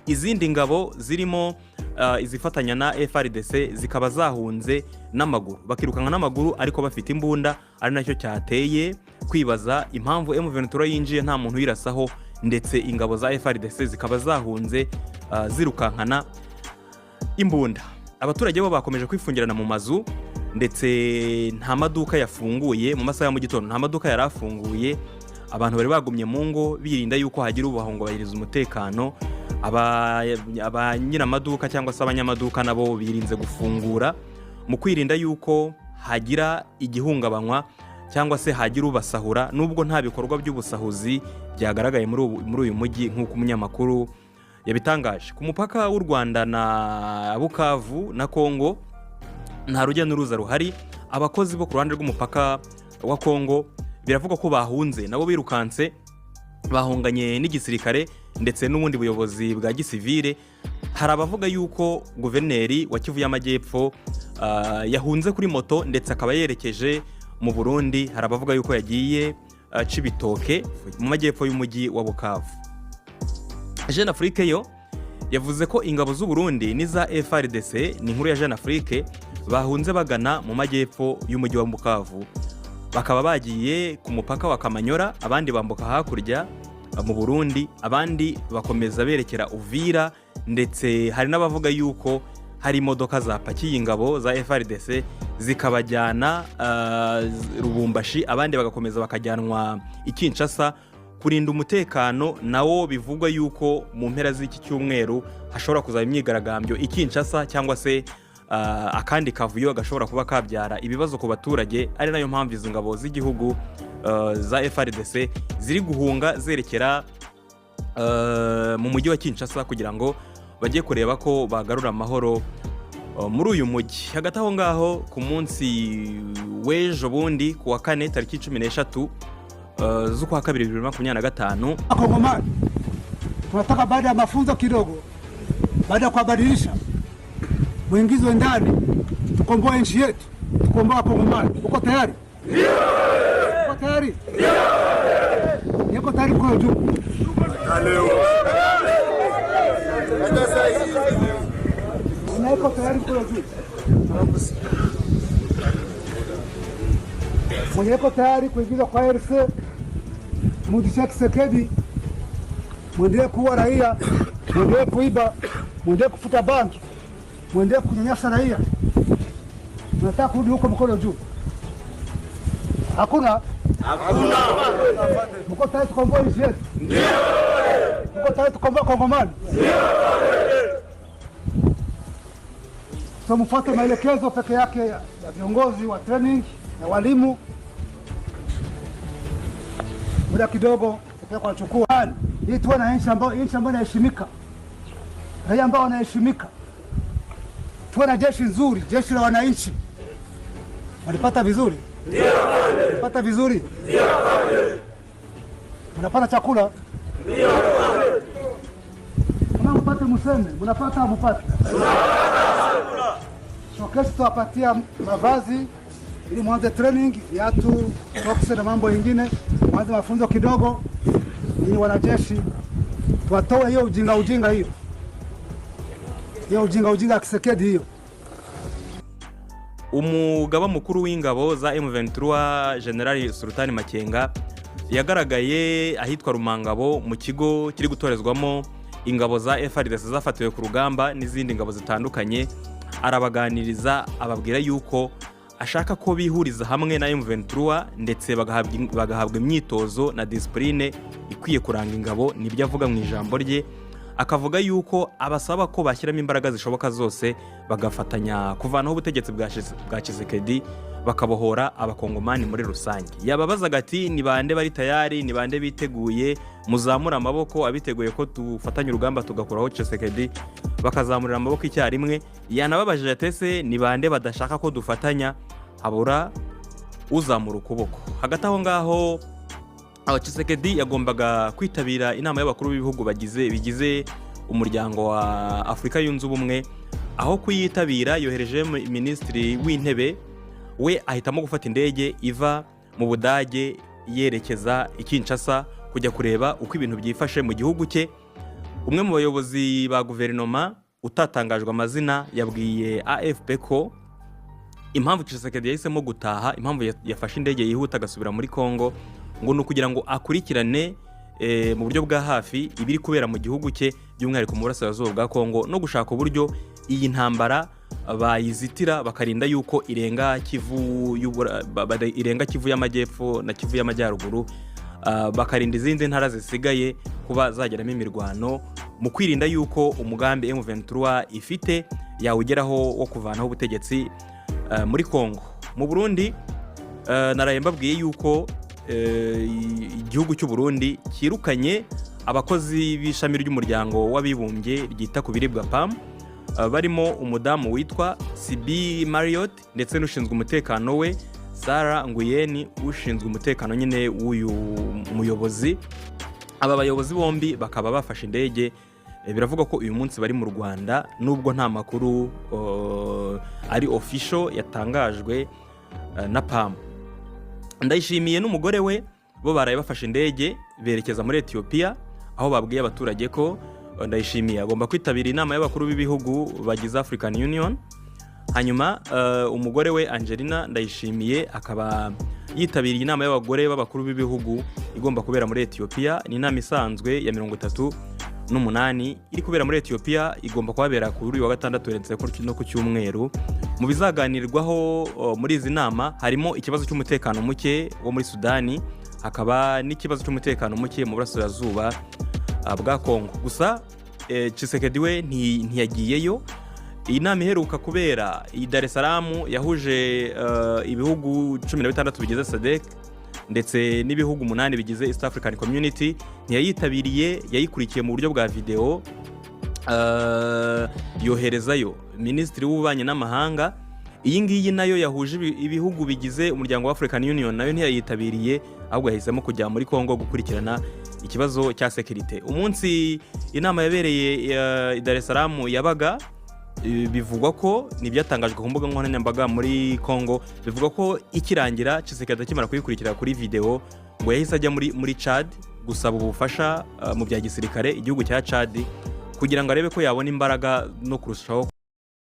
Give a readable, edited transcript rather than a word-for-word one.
Izindi ngabo zirimo izifatanya na FARDC zikaba zahunze n'amaguru, bakirukanka n'amaguru ariko bafite imbunda, ari nacyo cyateye kwibaza impamvu M23 yinjiye nta muntu yirasaho, ndetse ingabo za FARDC zikaba zahunze zirukankana imbunda. Abaturage bo bakomeje kwifungirana mu mazu, ndetse nta maduka yafunguye mu masaha ya mu gitondo, nta maduka yarafunguye. Abantu bari bagumye mu ngo birinda yuko hagira ubahungabanyiriza umutekano. Abanyira amaduka cyangwa se abanyamaduka nabo birinze gufungura mu kwirinda yuko hagira igihungabanywa cyangwa se hagira ubasahura, nubwo nta bikorwa by'ubusahuzi byagaragaye muri uyu mujyi nk'uko umunyamakuru yabitangaje. Ku mupaka w'u Rwanda na Bukavu na Congo nta rujya n'uruza ruhari. Abakozi bo ku ruhande rw'umupaka wa Congo biravugwa ko bahunze, nabo birukanse bahunganye n'igisirikare ndetse n'ubundi buyobozi bwa gisivile. Hari abavuga yuko guverineri wa Kivu y'Amajyepfo yahunze kuri moto ndetse akaba yerekeje mu Burundi. Hari abavuga yuko yagiye Cibitoke mu majyepfo y'umujyi wa Bukavu. Jeune Afrique yo yavuze ko ingabo z'u Burundi n'iza FARDC, ni inkuru ya Jeune Afrique, bahunze bagana mu majyepfo y'umujyi wa Bukavu, bakaba bagiye ku mupaka wa Kamanyora, abandi bambuka hakurya mu Burundi, abandi bakomeza berekera Uvira, ndetse hari n'abavuga yuko hari imodoka zapakiye ingabo za FARDC zikabajyana Rubumbashi, abandi bagakomeza bakajyanwa i Kinshasa kurinda umutekano. Nawo bivugwa yuko mu mpera z'iki cyumweru hashobora kuzaba imyigaragambyo i Kinshasa, cyangwa se akandi kavuyo gashobora kuba kabyara ibibazo ku baturage. Ari nayo mpamvu izi ngabo z'igihugu za FARDC ziri guhunga zerekera mu mujyi wa Kinshasa kugira ngo bajye kureba ko bagarura amahoro muri uyu mujyi. Hagati aho ngaho ku munsi w'ejo bundi ku wa kane tariki 13 z'ukwa kabiri 2025, Wakongomani tunataka baada ya mafunzo kidogo, baada ya kubadilisha muingizwe ndani, tukomboe nchi yetu, tukomboe Wakongomani. Uko tayari? Ndio. Uko tayari? Ndio. Niko tayari kwa juu. Leo. Niko tayari kwa juu. Mwenye yuko tayari kuingizwa kwa RC, mudisha Kisekedi, mwendelee kuua raia, mwendelee kuiba, mwendelee kufuta banki, mwendelee kunyanyasa raia. Tunataka kurudi huko mkono juu. Hakuna? Hakuna. Mko tayari tukomboe nchi yetu? Ndio. Mko tayari tukomboe Kongomani? Ndio. So mfuate maelekezo peke yake ya viongozi wa training na walimu. Muda kidogo kwa chukua hii tuwe na nchi ambayo inaheshimika, raia ambao wanaheshimika. Tuwe na jeshi nzuri, jeshi la wananchi. Walipata vizuri? Ndio. Walipata vizuri? Ndio. Mnapata chakula? Ndio. Mnapata museme, mnapata mupate. So kesho tuwapatia mavazi ili mwanze training, viatu, socks na mambo mengine, mwanze mafunzo kidogo ili wanajeshi tuwatoe hiyo ujinga hiyo. Hiyo ujinga Kisekedi hiyo. Umugaba mukuru w'ingabo za M23 General Sultan Makenga yagaragaye ahitwa Rumangabo mu kigo kiri gutorezwamo ingabo za FARDC zafatiwe ku rugamba n'izindi ngabo zitandukanye. Arabaganiriza ababwira yuko ashaka ko bihuriza hamwe na M23 ndetse bagahabwa imyitozo na discipline ikwiye kuranga ingabo. Nibyo avuga mu ijambo rye. akavuga yuko abasaba ko bashyiramo imbaraga zishoboka zose bagafatanya kuvanaho ubutegetsi bwa Tshisekedi bakabohora abakongomani muri rusange. Yababazaga ati ni bande bari tayari, ni bande biteguye, muzamura amaboko abiteguye ko tufatanya urugamba tugakuraho Tshisekedi, bakazamurira amaboko icyarimwe. Yanababajije atese ni bande badashaka ko dufatanya, habura uzamura ukuboko. Hagati aho ngaho Tshisekedi yagombaga kwitabira inama y'abakuru b'ibihugu bigize umuryango wa Afurika yunze ubumwe. Aho kuyitabira yohereje minisitiri w'intebe, we ahitamo gufata indege iva mu Budage yerekeza i Kinshasa kujya kureba uko ibintu byifashe mu gihugu cye. Umwe mu bayobozi ba guverinoma utatangajwe amazina yabwiye AFP ko impamvu Tshisekedi yahisemo gutaha, impamvu yafashe indege yihuta agasubira muri Congo, ngo ni ukugira ngo akurikirane mu buryo bwa hafi ibiri kubera mu gihugu cye, by'umwihariko mu burasirazuba bwa Congo, no gushaka uburyo iyi ntambara bayizitira bakarinda yuko irenga Kivu y'amajyepfo na Kivu y'amajyaruguru, bakarinda izindi ntara zisigaye kuba zageramo imirwano, mu kwirinda yuko umugambi M23 ifite yawugeraho wo kuvanaho ubutegetsi muri Congo. Mu Burundi naraye mbabwiye yuko igihugu cy'u Burundi kirukanye abakozi b'ishami ry'umuryango w'abibumbye ryita ku biribwa PAM, barimo umudamu witwa Sibi Marriott ndetse n'ushinzwe umutekano we Sara Nguyeni, ushinzwe umutekano nyine w'uyu muyobozi. Aba bayobozi bombi bakaba bafashe indege, biravuga ko uyu munsi bari mu Rwanda, nubwo nta makuru ari official yatangajwe na PAM. Ndayishimiye n'umugore we bo baraye bafashe indege berekeza muri Ethiopia, aho babwiye abaturage ko Ndayishimiye agomba kwitabira inama y'abakuru b'ibihugu bagize African Union. Hanyuma umugore we Angelina Ndayishimiye akaba yitabiriye inama y'abagore b'abakuru b'ibihugu igomba kubera muri Ethiopia. Ni inama isanzwe ya 38 iri kubera muri Ethiopia, igomba kubera kuri uyu wa gatandatu ndetse no ku cyumweru. Mu bizaganirwaho muri izi nama harimo ikibazo cy'umutekano muke wo muri Sudani, hakaba n'ikibazo cy'umutekano muke mu burasirazuba bwa Congo. Gusa Tshisekedi we ntiyagiyeyo. Iyi nama iheruka kubera i Dar es Salaam yahuje ibihugu 16 bigize SADC ndetse n'ibihugu 8 bigize East African Community. Ntiyayitabiriye, yayikurikiye mu buryo bwa video, yoherezayo minisitiri w'ububanyi n'amahanga. Iyi ngiyi nayo yahuje ibihugu bigize umuryango wa African Union, nayo ntiyayitabiriye, ahubwo yahisemo kujya muri Congo gukurikirana ikibazo cya security. Umunsi inama yabereye i Dar es Salaam yabaga, bivugwa ko nibyatangajwe ku mbuga nkoranyambaga muri Congo, bivugwa ko ikirangira Tshisekedi akimara kuyikurikira kuri video, ngo yahise ajya muri Chad gusaba ubufasha mu bya gisirikare igihugu cya Chad, kugira ngo arebe ko yabona imbaraga no kurushaho